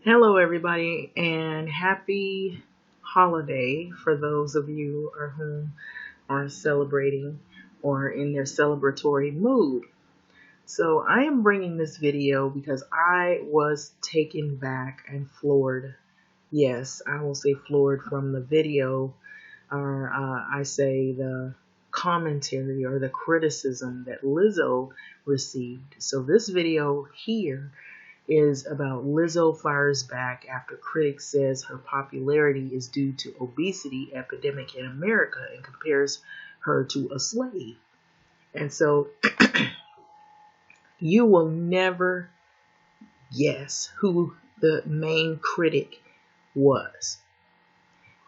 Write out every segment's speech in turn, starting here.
Hello, everybody, and happy holiday for those of you or whom are celebrating or in their celebratory mood. So I am bringing this video because I was taken back and floored. Yes, I will say floored from the video, or I say the commentary or the criticism that Lizzo received. So this video here is about Lizzo fires back after Critic says her popularity is due to obesity epidemic in America and compares her to a slave. And so you will never guess who the main critic was.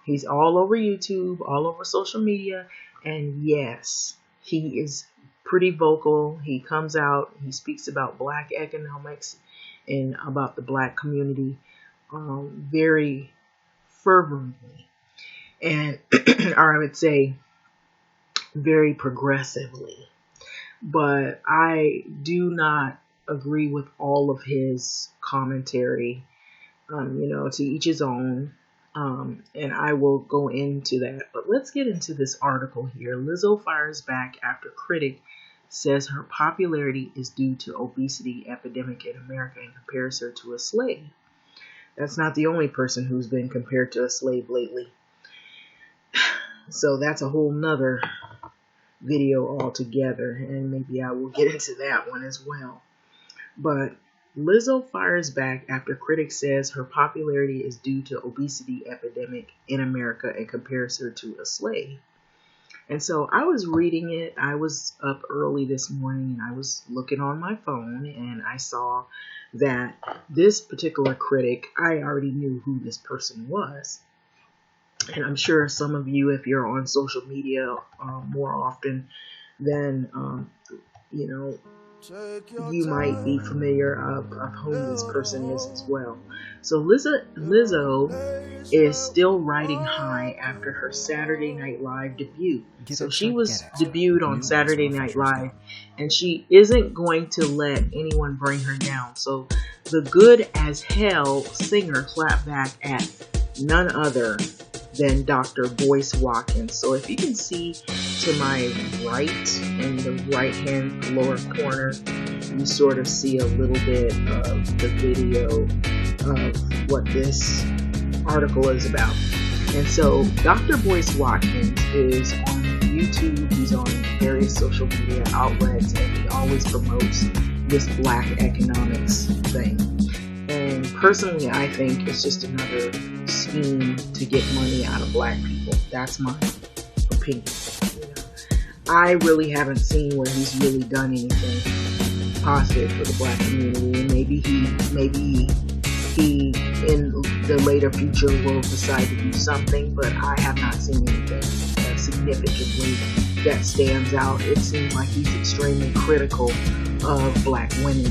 He's all over YouTube, all over social media, and yes, he is pretty vocal. He comes out, he speaks about black economics and about the black community very fervently, and or I would say very progressively. But I do not agree with all of his commentary. To each his own. And I will go into that. But let's get into this article here. Lizzo fires back after Critic says her popularity is due to obesity epidemic in America and compares her to a slave. That's not the only person who's been compared to a slave lately. So that's a whole nother video altogether. And maybe I will get into that one as well. But Lizzo fires back after Critic says her popularity is due to obesity epidemic in America and compares her to a slave. And so I was reading it. I was up early this morning and I was looking on my phone and I saw that this particular critic, I already knew who this person was. And I'm sure some of you, if you're on social media more often than, you might be familiar of who this person is as well. So Lizzo is still riding high after her Saturday Night Live debut. So she was debuted on Saturday Night Live, and she isn't going to let anyone bring her down. So the good as hell singer clapped back at none other than Dr. Boyce Watkins. So if you can see to my right, in the right hand lower corner, you sort of see a little bit of the video of what this article is about. And so Dr. Boyce Watkins is on YouTube, he's on various social media outlets, and he always promotes this black economics thing. And personally, I think it's just another scheme to get money out of black people. That's my opinion. I really haven't seen where he's really done anything positive for the black community. And maybe he in the later future will decide to do something, but I have not seen anything significantly that stands out. It seems like he's extremely critical of black women,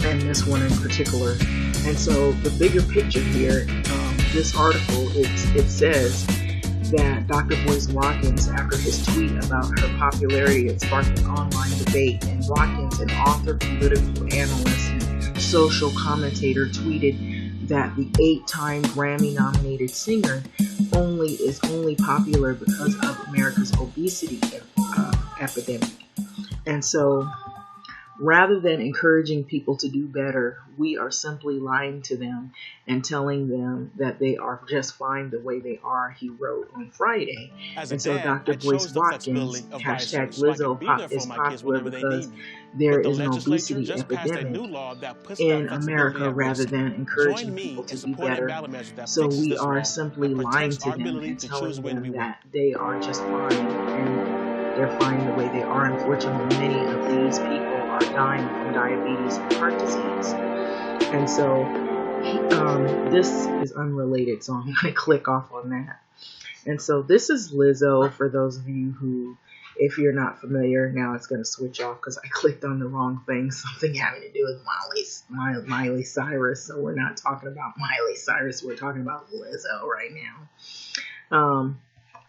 and this one in particular. And so the bigger picture here, this article, it says that Dr. Boyce Watkins, after his tweet about her popularity, it sparked an online debate, and Watkins, an author, political analyst, and social commentator, tweeted that the 8-time Grammy-nominated singer is only popular because of America's obesity epidemic. And so, rather than encouraging people to do better, we are simply lying to them and telling them that they are just fine the way they are, he wrote on Friday. And so Dr. Boyce Watkins, hashtag Lizzo is popular because there is an obesity epidemic in America rather than encouraging people to do better. So we are simply lying to them and telling them that they are just fine and they're fine the way they are. Unfortunately, many of these people are dying from diabetes and heart disease. And so this is unrelated, so I'm going to click off on that. And so this is Lizzo, for those of you who, if you're not familiar, now it's going to switch off because I clicked on the wrong thing, something having to do with Miley Cyrus. So we're not talking about Miley Cyrus, we're talking about Lizzo right now.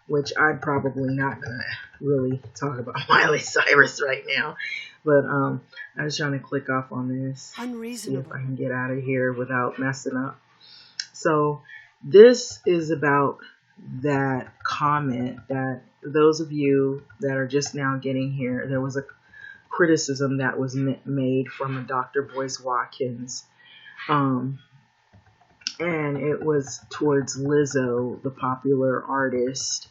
Which I'm probably not going to really talk about Miley Cyrus right now. But I was trying to click off on this, see if Unreasonable. I can get out of here without messing up. So this is about that comment that those of you that are just now getting here, there was a criticism that was made from a Dr. Boyce Watkins. And it was towards Lizzo, the popular artist.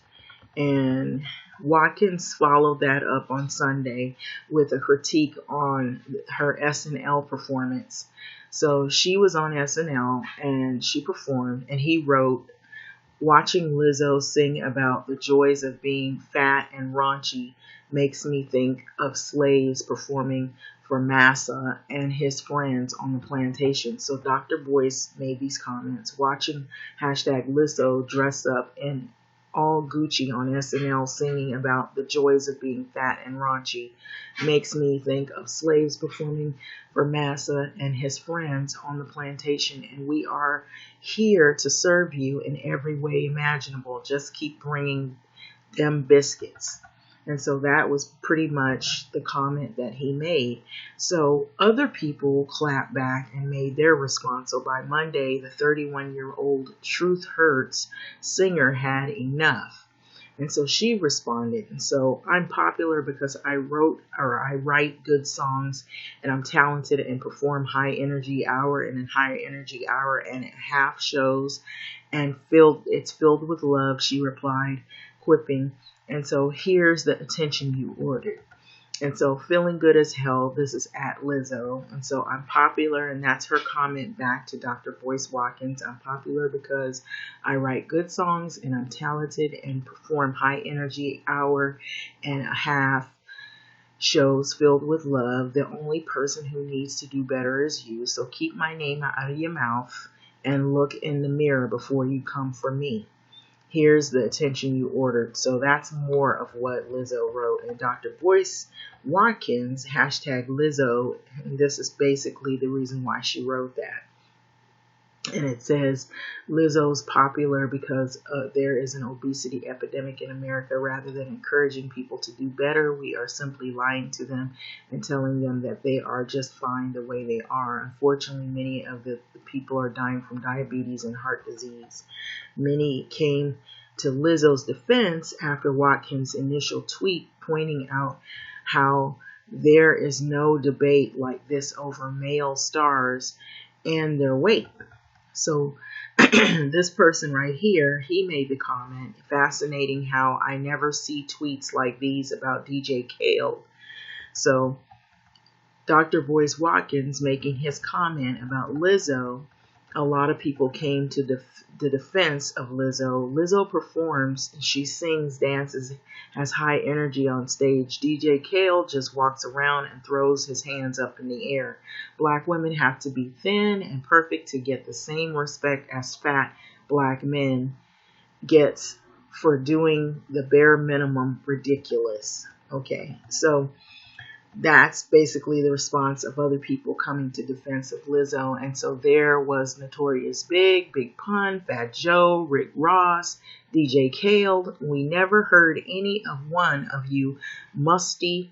And Watkins followed that up on Sunday with a critique on her SNL performance. So she was on SNL and she performed, and he wrote, "Watching Lizzo sing about the joys of being fat and raunchy makes me think of slaves performing for Massa and his friends on the plantation." So Dr. Boyce made these comments. Watching hashtag Lizzo dress up in all Gucci on SNL singing about the joys of being fat and raunchy makes me think of slaves performing for Massa and his friends on the plantation, and we are here to serve you in every way imaginable. Just keep bringing them biscuits. And so that was pretty much the comment that he made. So other people clapped back and made their response. So by Monday, the 31-year-old Truth Hurts singer had enough. And so she responded. And so I'm popular because I write good songs, and I'm talented and perform high energy hour and a high energy hour and a half shows, and it's filled with love, she replied, quipping. And so here's the attention you ordered. And so feeling good as hell, this is at Lizzo. And so I'm popular, and that's her comment back to Dr. Boyce Watkins. I'm popular because I write good songs and I'm talented and perform high energy hour and a half shows filled with love. The only person who needs to do better is you. So keep my name out of your mouth and look in the mirror before you come for me. Here's the attention you ordered. So that's more of what Lizzo wrote. And Dr. Boyce Watkins, hashtag Lizzo, and this is basically the reason why she wrote that. And it says, Lizzo's popular because there is an obesity epidemic in America. Rather than encouraging people to do better, we are simply lying to them and telling them that they are just fine the way they are. Unfortunately, many of the people are dying from diabetes and heart disease. Many came to Lizzo's defense after Watkins' initial tweet pointing out how there is no debate like this over male stars and their weight. So this person right here, he made the comment, fascinating how I never see tweets like these about DJ Khaled. So Dr. Boyce Watkins making his comment about Lizzo, a lot of people came to the defense of Lizzo. Lizzo performs, she sings, dances, has high energy on stage. DJ Khaled just walks around and throws his hands up in the air. Black women have to be thin and perfect to get the same respect as fat black men gets for doing the bare minimum ridiculous. Okay, so that's basically the response of other people coming to defense of Lizzo. And so there was Notorious Big, Big Pun, Fat Joe, Rick Ross, DJ Khaled. We never heard any of one of you musty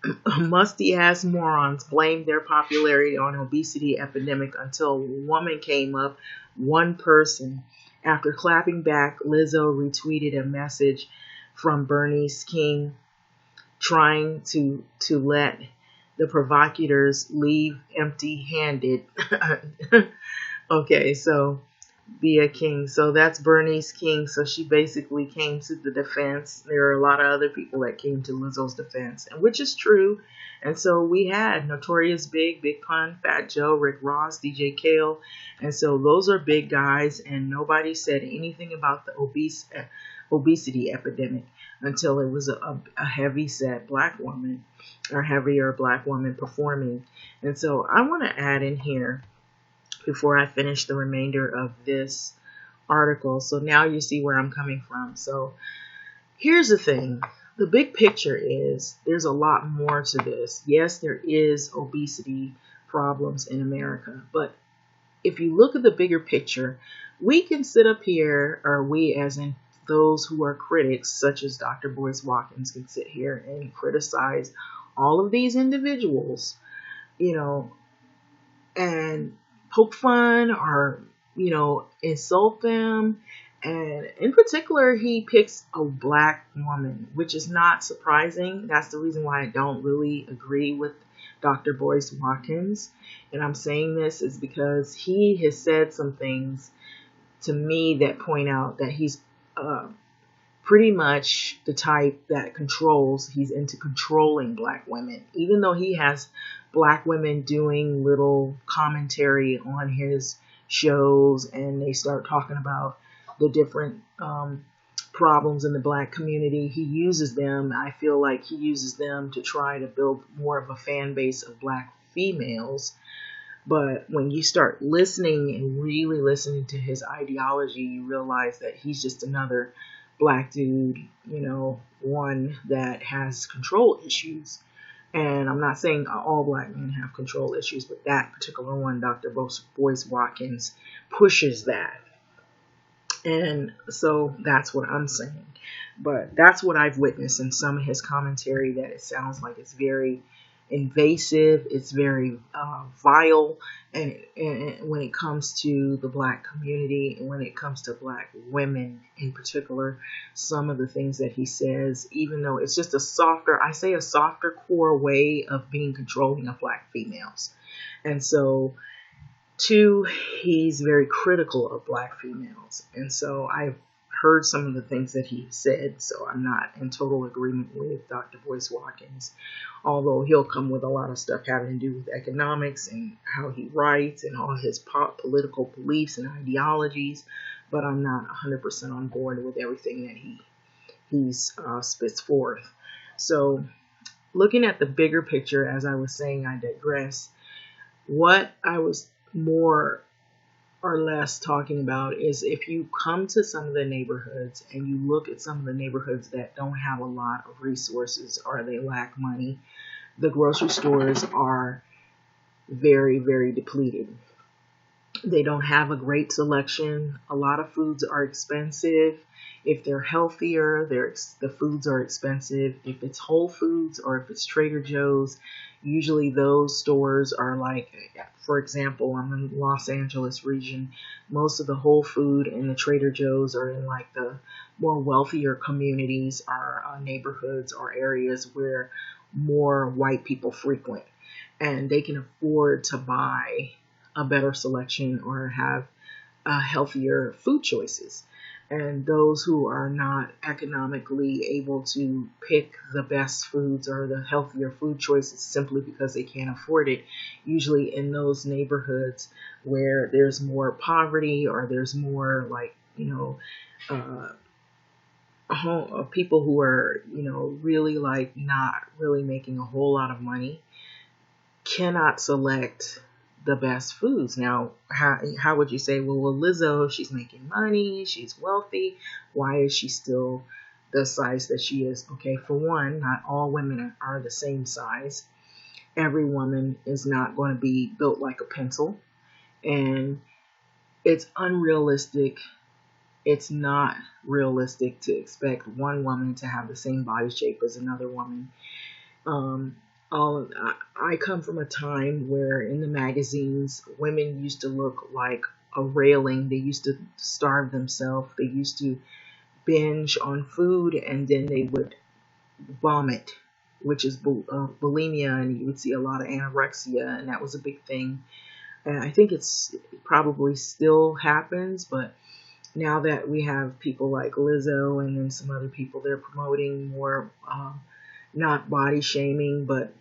ass morons blame their popularity on obesity epidemic until a woman came up, one person. After clapping back, Lizzo retweeted a message from Bernice King trying to let the provocateurs leave empty-handed. Okay, so be a king. So that's Bernice King. So she basically came to the defense. There are a lot of other people that came to Lizzo's defense, and which is true. And so we had Notorious Big, Big Pun, Fat Joe, Rick Ross, DJ Khaled. And so those are big guys, and nobody said anything about the obesity epidemic until it was a heavy set black woman or heavier black woman performing. And so I want to add in here before I finish the remainder of this article. So now you see where I'm coming from. So here's the thing. The big picture is there's a lot more to this. Yes, there is obesity problems in America, but if you look at the bigger picture, we can sit up here, or we as in those who are critics, such as Dr. Boyce Watkins, can sit here and criticize all of these individuals, you know, and poke fun or, insult them. And in particular, he picks a black woman, which is not surprising. That's the reason why I don't really agree with Dr. Boyce Watkins. And I'm saying this is because he has said some things to me that point out that he's uh, pretty much the type that controls. He's into controlling black women, even though he has black women doing little commentary on his shows, and they start talking about the different problems in the black community. He uses them. I feel like he uses them to try to build more of a fan base of black females. But when you start listening and really listening to his ideology, you realize that he's just another black dude, one that has control issues. And I'm not saying all black men have control issues, but that particular one, Dr. Boyce Watkins, pushes that. And so that's what I'm saying. But that's what I've witnessed in some of his commentary, that it sounds like it's very invasive, it's very vile, and when it comes to the black community, and when it comes to black women in particular, some of the things that he says, even though it's just a softer core way of being controlling of black females. And so, two, he's very critical of black females. And so I've heard some of the things that he said, so I'm not in total agreement with Dr. Boyce Watkins, although he'll come with a lot of stuff having to do with economics and how he writes and all his political beliefs and ideologies, but I'm not 100% on board with everything that he spits forth. So looking at the bigger picture, as I was saying, I digress. What I was more or less talking about is, if you come to some of the neighborhoods and you look at some of the neighborhoods that don't have a lot of resources or they lack money, the grocery stores are very, very depleted. They don't have a great selection. A lot of foods are expensive. If they're healthier, the foods are expensive. If it's Whole Foods or if it's Trader Joe's, usually those stores are like, for example, I'm in the Los Angeles region. Most of the Whole Food and the Trader Joe's are in like the more wealthier communities, or neighborhoods or areas where more white people frequent, and they can afford to buy a better selection or have healthier food choices. And those who are not economically able to pick the best foods or the healthier food choices simply because they can't afford it, usually in those neighborhoods where there's more poverty or there's more people who are, really like not really making a whole lot of money, cannot select the best foods. Now, how would you say, well, Lizzo, she's making money, she's wealthy, why is she still the size that she is? Okay, for one, not all women are the same size. Every woman is not going to be built like a pencil, and it's unrealistic. It's not realistic to expect one woman to have the same body shape as another woman. I come from a time where in the magazines, women used to look like a railing. They used to starve themselves. They used to binge on food, and then they would vomit, which is bulimia, and you would see a lot of anorexia, and that was a big thing. And I think it probably still happens, but now that we have people like Lizzo and then some other people, they're promoting more, not body shaming, but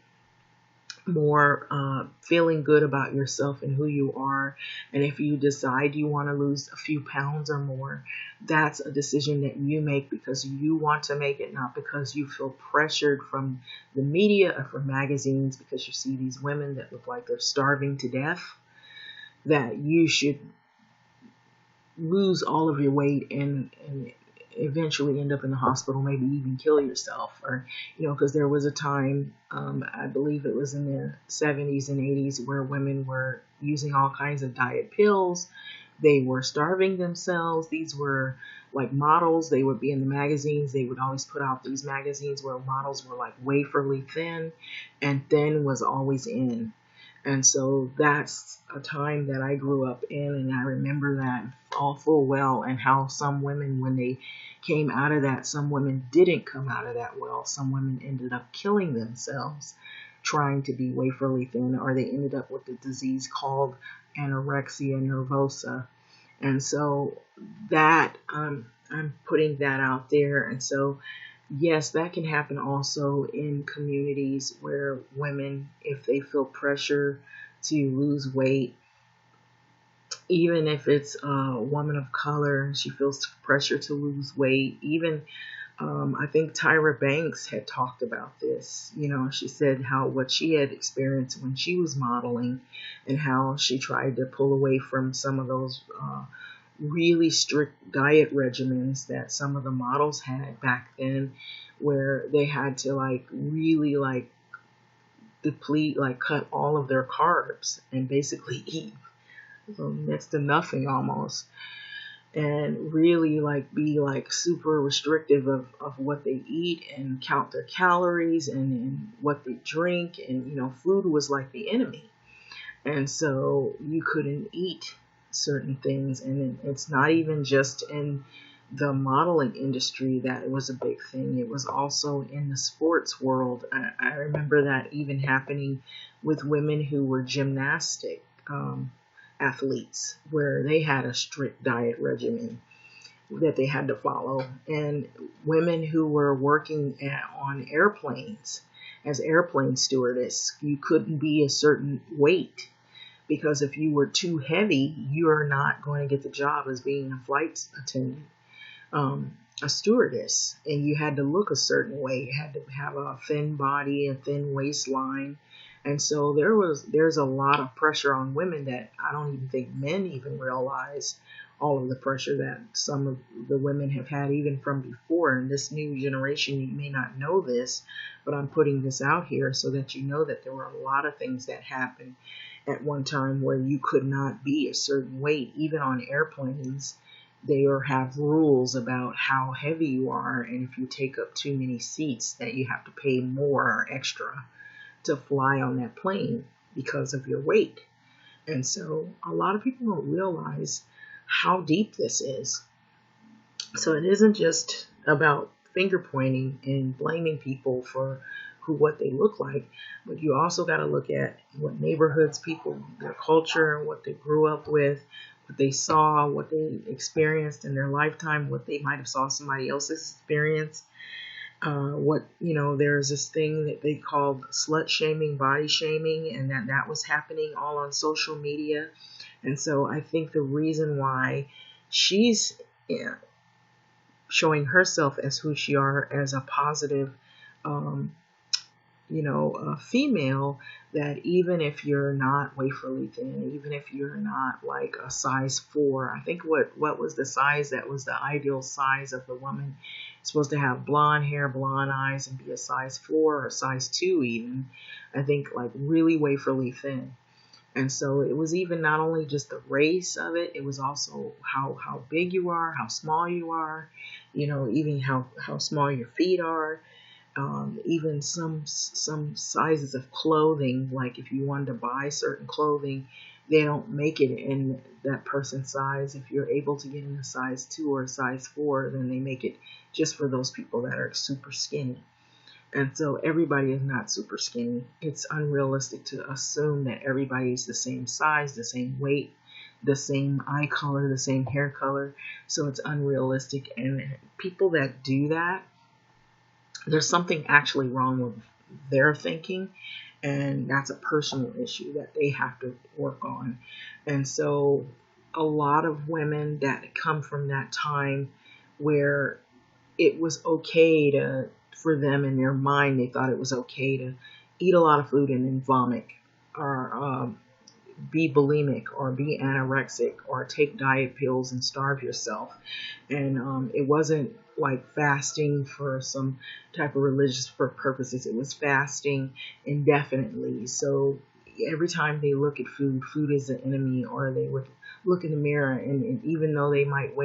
more feeling good about yourself and who you are. And if you decide you want to lose a few pounds or more, that's a decision that you make because you want to make it, not because you feel pressured from the media or from magazines, because you see these women that look like they're starving to death, that you should lose all of your weight and eventually end up in the hospital, maybe even kill yourself. Or, because there was a time, I believe it was in the 70s and 80s, where women were using all kinds of diet pills They were starving themselves. These were like models. They would be in the magazines. They would always put out these magazines where models were like waferly thin, and thin was always in. And so that's a time that I grew up in, and I remember that all full well, and how some women, when they came out of that, some women didn't come out of that well. Some women ended up killing themselves trying to be waferly thin, or they ended up with a disease called anorexia nervosa. And so that I'm putting that out there. And so yes, that can happen also in communities where women, if they feel pressure to lose weight, even if it's a woman of color and she feels pressure to lose weight, even I think Tyra Banks had talked about this. You know, she said how what she had experienced when she was modeling, and how she tried to pull away from some of those really strict diet regimens that some of the models had back then, where they had to like really like deplete, like cut all of their carbs and basically eat next to nothing almost, and really like be like super restrictive of what they eat and count their calories and what they drink. And you know, food was like the enemy, and so you couldn't eat certain things. And it's not even just in the modeling industry that it was a big thing. It was also in the sports world. I remember that even happening with women who were gymnastic athletes, where they had a strict diet regimen that they had to follow. And women who were working on airplanes as airplane stewardess, you couldn't be a certain weight, because if you were too heavy, you are not going to get the job as being a flight attendant, a stewardess. And you had to look a certain way. You had to have a thin body, a thin waistline. And so there's a lot of pressure on women that I don't even think men even realize, all of the pressure that some of the women have had even from before. And this new generation, you may not know this, but I'm putting this out here so that you know that there were a lot of things that happened at one time where you could not be a certain weight. Even on airplanes, they have rules about how heavy you are, and if you take up too many seats, that you have to pay more or extra to fly on that plane because of your weight. And so a lot of people don't realize how deep this is. So it isn't just about finger pointing and blaming people for what they look like, but you also got to look at what neighborhoods people, their culture, what they grew up with, what they saw, what they experienced in their lifetime, what they might have saw somebody else's experience. There's this thing that they called slut shaming, body shaming, and that was happening all on social media. And so I think the reason why she's showing herself as who she are, as a positive, a female, that even if you're not waferly thin, even if you're not like a size 4, I think what was the size that was the ideal size of the woman? Supposed to have blonde hair, blonde eyes, and be a size 4 or size 2 even. I think like really waferly thin. And so it was even not only just the race of it, it was also how big you are, how small you are, even how small your feet are. Even some sizes of clothing, like if you wanted to buy certain clothing, they don't make it in that person's size. If you're able to get in a size 2 or a size 4, then they make it just for those people that are super skinny. And so everybody is not super skinny. It's unrealistic to assume that everybody is the same size, the same weight, the same eye color, the same hair color. So it's unrealistic. And people that do that, there's something actually wrong with their thinking, and that's a personal issue that they have to work on. And so a lot of women that come from that time where it was okay for them in their mind, they thought it was okay to eat a lot of food and then vomit, or be bulimic, or be anorexic, or take diet pills and starve yourself. And it wasn't like fasting for some type of religious purposes. It was fasting indefinitely. So every time they look at food, food is the enemy, or they would look in the mirror and even though they might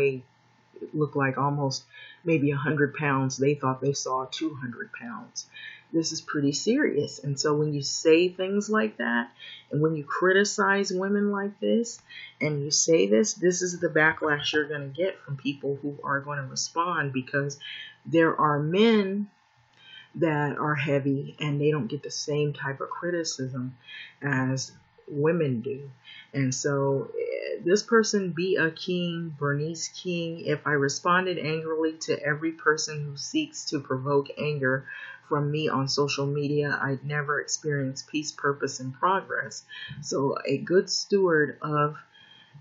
look like almost maybe 100 pounds, they thought they saw 200 pounds. This is pretty serious. And so when you say things like that, and when you criticize women like this, and you say this is the backlash you're going to get from people who are going to respond, because there are men that are heavy and they don't get the same type of criticism as women do. And so this person, Be a King, Bernice King, if I responded angrily to every person who seeks to provoke anger from me on social media, I'd never experience peace, purpose, and progress. So a good steward of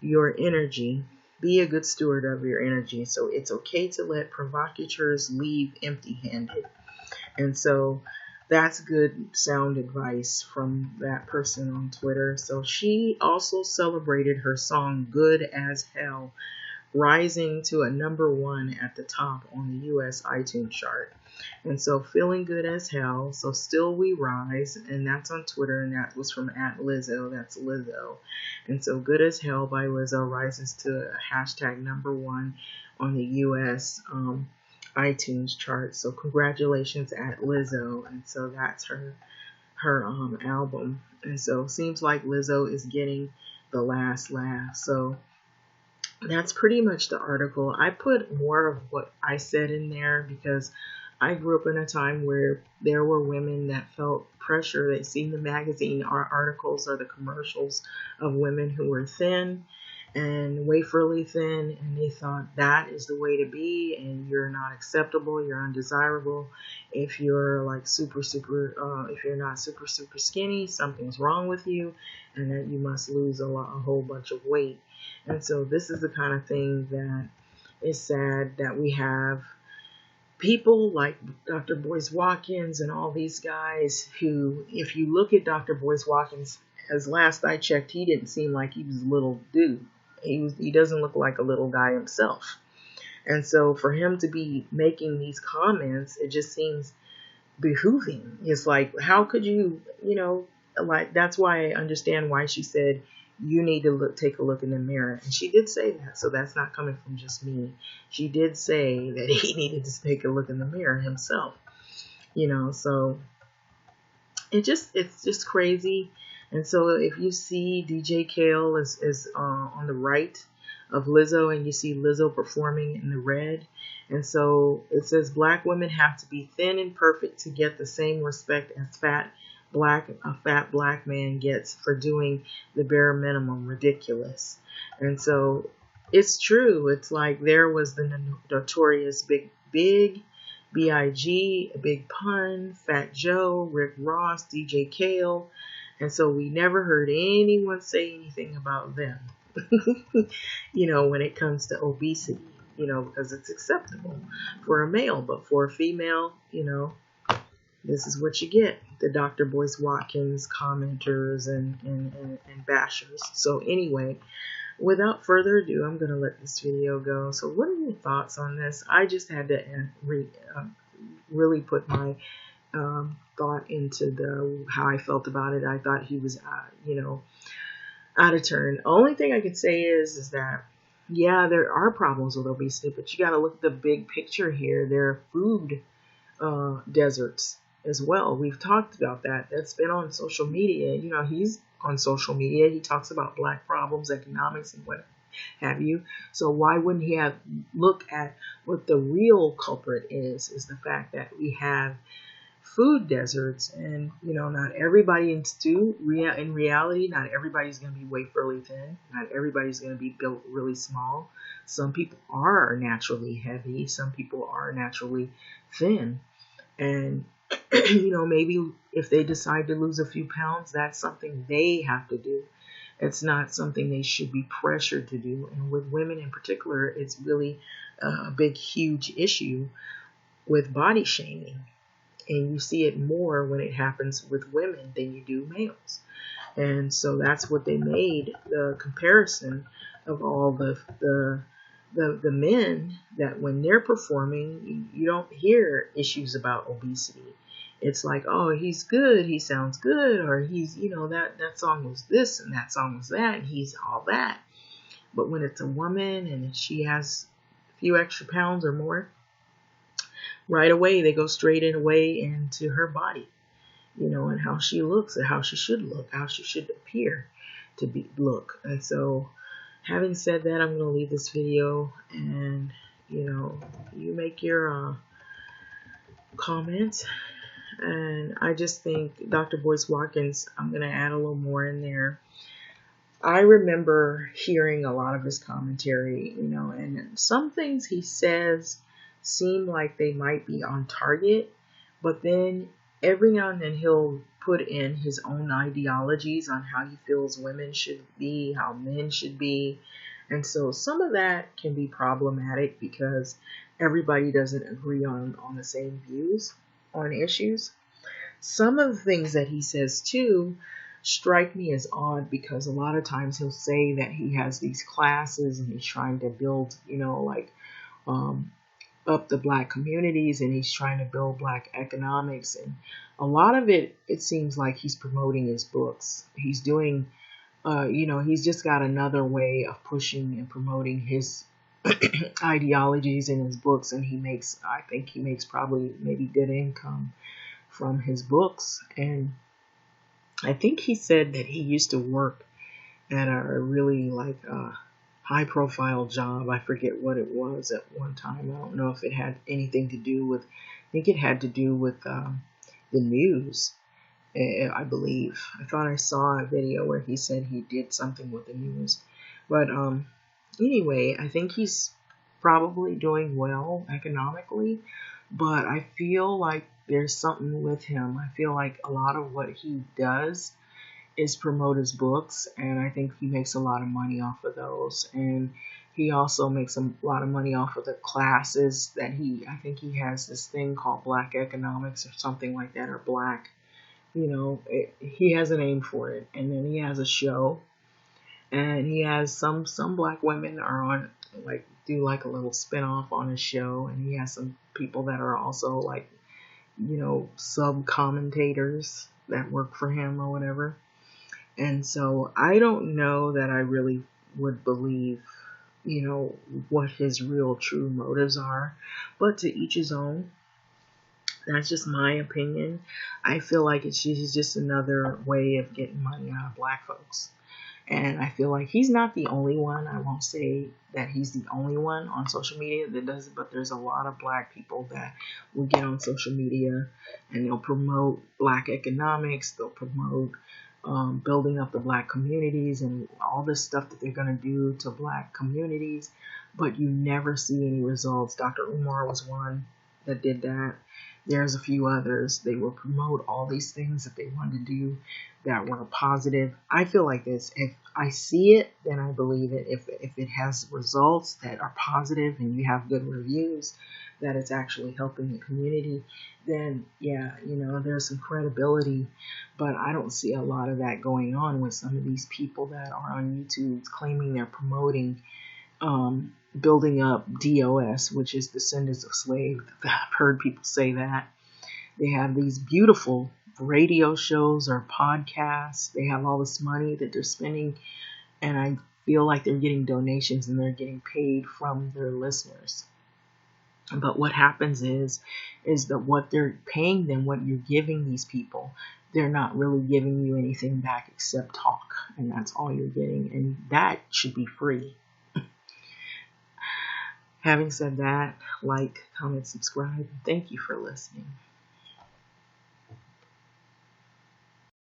your energy, be a good steward of your energy. So it's okay to let provocateurs leave empty-handed. And so that's good sound advice from that person on Twitter. So she also celebrated her song Good as Hell, rising to a #1 at the top on the US iTunes chart. And so Feeling Good as Hell, so Still We Rise, and that's on Twitter, and that was from @Lizzo, that's Lizzo. And so Good as Hell by Lizzo rises to hashtag #1 on the US iTunes chart. So congratulations @Lizzo. And so that's her album. And so seems like Lizzo is getting the last laugh. So that's pretty much the article. I put more of what I said in there because I grew up in a time where there were women that felt pressure. They seen the magazine articles or the commercials of women who were thin and waferly thin, and they thought that is the way to be, and you're not acceptable, you're undesirable. If you're like if you're not super skinny, something's wrong with you, and that you must lose a whole bunch of weight. And so this is the kind of thing that is sad, that we have people like Dr. Boyce Watkins and all these guys who, if you look at Dr. Boyce Watkins, as last I checked, he didn't seem like he was a little dude. He doesn't look like a little guy himself. And so for him to be making these comments, it just seems behooving. It's like, how could you, like, that's why I understand why she said, you need to take a look in the mirror. And she did say that, so that's not coming from just me. She did say that he needed to take a look in the mirror himself. So it's just crazy. And so if you see DJ Kale is on the right of Lizzo, and you see Lizzo performing in the red, and so it says black women have to be thin and perfect to get the same respect as a fat black man gets for doing the bare minimum. Ridiculous. And so it's true. It's like there was the notorious Big B.I.G., Big Pun, Fat Joe, Rick Ross, DJ Kale. And so we never heard anyone say anything about them, when it comes to obesity, because it's acceptable for a male, but for a female, this is what you get, the Dr. Boyce Watkins commenters and bashers. So anyway, without further ado, I'm going to let this video go. So what are your thoughts on this? I just had to really put my thought into how I felt about it. I thought he was, out of turn. The only thing I could say is that, yeah, there are problems with obesity, but you got to look at the big picture here. There are food deserts as well. We've talked about that. That's been on social media. He's on social media. He talks about black problems, economics, and what have you. So why wouldn't he look at what the real culprit is the fact that we have food deserts, and not everybody in reality, not everybody's going to be waferly thin, not everybody's going to be built really small. Some people are naturally heavy, some people are naturally thin, and maybe if they decide to lose a few pounds, that's something they have to do. It's not something they should be pressured to do. And with women in particular, it's really a big, huge issue with body shaming. And you see it more when it happens with women than you do males. And so that's what they made the comparison of all the men, that when they're performing, you don't hear issues about obesity. it's like, oh, he's good, he sounds good, or he's, that song was this and that song was that, and he's all that. But when it's a woman and she has a few extra pounds or more, right away they go straight away into her body, and how she looks and how she should look, how she should appear to look. And so, having said that, I'm going to leave this video, and you make your comments. And I just think Dr. Boyce Watkins, I'm going to add a little more in there. I remember hearing a lot of his commentary, and some things he says seem like they might be on target, but then every now and then he'll put in his own ideologies on how he feels women should be, how men should be. And so some of that can be problematic because everybody doesn't agree on the same views on issues. Some of the things that he says too strike me as odd, because a lot of times he'll say that he has these classes and he's trying to build, up the black communities, and he's trying to build black economics. And a lot of it seems like he's promoting his books. He's doing, he's just got another way of pushing and promoting his ideologies in his books. And I think he makes probably maybe good income from his books. And I think he said that he used to work at a really high profile job. I forget what it was at one time. I don't know if it had anything to do with, I think it had to do with the news, I believe. I thought I saw a video where he said he did something with the news. But anyway, I think he's probably doing well economically, but I feel like there's something with him. I feel like a lot of what he does is promote his books, and I think he makes a lot of money off of those. And he also makes a lot of money off of the classes that I think he has this thing called Black Economics or something like that, or Black, he has a name for it. And then he has a show, and he has some black women are on, do a little spin-off on his show, and he has some people that are also sub-commentators that work for him or whatever. And so I don't know that I really would believe, what his real true motives are. But to each his own. That's just my opinion. I feel like he's just another way of getting money out of black folks. And I feel like he's not the only one. I won't say that he's the only one on social media that does it, but there's a lot of black people that will get on social media and they'll promote black economics. They'll promote building up the black communities and all this stuff that they're going to do to black communities, but you never see any results. Dr. Umar was one that did that. There's a few others. They will promote all these things that they want to do that were positive. I feel like this. If I see it, then I believe it. If it has results that are positive and you have good reviews, that it's actually helping the community, then yeah, there's some credibility. But I don't see a lot of that going on with some of these people that are on YouTube claiming they're promoting building up DOS, which is descendants of slaves. I've heard people say that. They have these beautiful radio shows or podcasts. They have all this money that they're spending, and I feel like they're getting donations and they're getting paid from their listeners. But what happens is that what they're paying them, what you're giving these people, they're not really giving you anything back except talk, and that's all you're getting, and that should be free. Having said that, like, comment, subscribe. Thank you for listening.